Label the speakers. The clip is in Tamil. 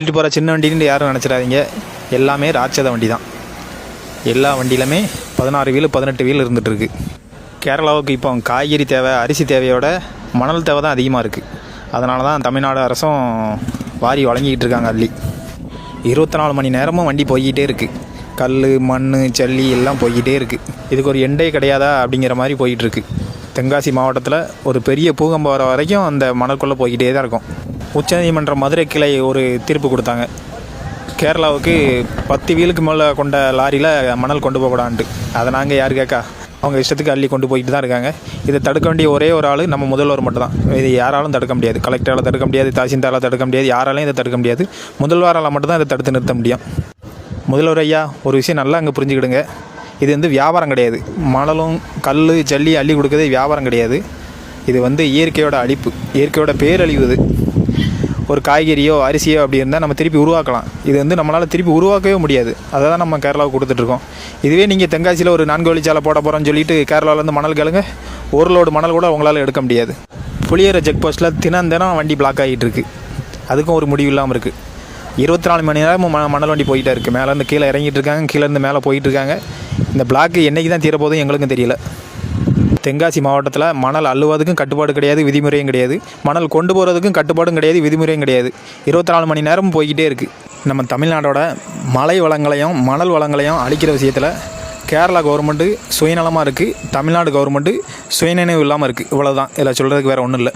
Speaker 1: தள்ளிட்டு போகிற சின்ன வண்டின்னு யாரும் நினச்சிடாதீங்க. எல்லாமே ராட்சத வண்டி தான். எல்லா வண்டியிலுமே 16 வீல் 18 வீல் இருந்துகிட்ருக்கு. கேரளாவுக்கு இப்போ காய்கறி தேவை, அரிசி தேவையோட மணல் தேவை தான் அதிகமாக இருக்குது. அதனால தான் தமிழ்நாடு அரசும் வாரி வழங்கிக்கிட்டு இருக்காங்க அள்ளி. 24 மணி நேரமும் வண்டி போய்கிட்டே இருக்குது. கல், மண், ஜல்லி எல்லாம் போய்கிட்டே இருக்குது. இதுக்கு ஒரு எண்டே கிடையாதா அப்படிங்கிற மாதிரி போயிட்டுருக்கு. தென்காசி மாவட்டத்தில் ஒரு பெரிய பூகம்பம் வர வரைக்கும் அந்த மணல்குள்ளே போய்கிட்டே தான் இருக்கும். உச்சநீதிமன்ற மதுரை கிளை ஒரு தீர்ப்பு கொடுத்தாங்க. கேரளாவுக்கு 10 வீலுக்கு மேலே கொண்ட லாரியில் மணல் கொண்டு போகக்கூடாதுன்ட்டு. அதை நாங்கள் யார் கேட்கா? அவங்க இஷ்டத்துக்கு அள்ளி கொண்டு போயிட்டு தான் இருக்காங்க. இதை தடுக்க வேண்டிய ஒரே ஒரு ஆள் நம்ம முதல்வர் மட்டும் தான். இது யாராலும் தடுக்க முடியாது. கலெக்டரால் தடுக்க முடியாது, தாசில்தாரால் தடுக்க முடியாது, யாராலையும் இதை தடுக்க முடியாது. முதல்வரால் மட்டும்தான் இதை தடுத்து நிறுத்த முடியும். முதல்வர் ஐயா, ஒரு விஷயம் நல்லா அங்கே புரிஞ்சுக்கிடுங்க. இது வந்து வியாபாரம் கிடையாது. மணலும் கல், ஜல்லி அள்ளி கொடுக்குறது வியாபாரம் கிடையாது. இது வந்து இயற்கையோட அழிப்பு, இயற்கையோட பேரழிவு. இது ஒரு காய்கறியோ அரிசியோ அப்படி இருந்தால் நம்ம திருப்பி உருவாக்கலாம். இது வந்து நம்மளால் திருப்பி உருவாக்கவே முடியாது. அதை தான் நம்ம கேரளாவுக்கு கொடுத்துட்ருக்கோம். இதுவே நீங்கள் தென்காசியில் ஒரு 4 வழிச்சாலை போட போகிறோன்னு சொல்லிட்டு கேரளாவிலேருந்து மணல் கேளுங்க, ஒரு லோடு மணல் கூட உங்களால் எடுக்க முடியாது. புளியரை செக் போஸ்ட்டில் தினம் வண்டி பிளாக் ஆகிட்டு இருக்குது. அதுக்கும் ஒரு முடிவு இல்லாமல் இருக்குது. 24 மணி நேரமும் மணல் வண்டி போயிட்டே இருக்குது. மேலேருந்து கீழே இறங்கிட்டு இருக்காங்க, கீழேருந்து மேலே போயிட்டுருக்காங்க. இந்த பிளாக்கு என்றைக்கு தான் தீரப்போதும் எங்களுக்கும் தெரியல. தென்காசி மாவட்டத்தில் மணல் அள்ளுவதுக்கும் கட்டுப்பாடு கிடையாது, விதிமுறையும் கிடையாது. மணல் கொண்டு போகிறதுக்கும் கட்டுப்பாடும் கிடையாது, விதிமுறையும் கிடையாது. 24 மணி நேரமும் போய்கிட்டே இருக்குது. நம்ம தமிழ்நாடோட மலை வளங்களையும் மணல் வளங்களையும் அழிக்கிற விஷயத்தில் கேரளா கவர்மெண்ட்டு சுயநலமாக இருக்குது. தமிழ்நாடு கவர்மெண்ட்டு சுயநினைவு இல்லாமல் இருக்குது. இவ்வளோ தான். இதில் சொல்கிறதுக்கு வேறு ஒன்றும் இல்லை.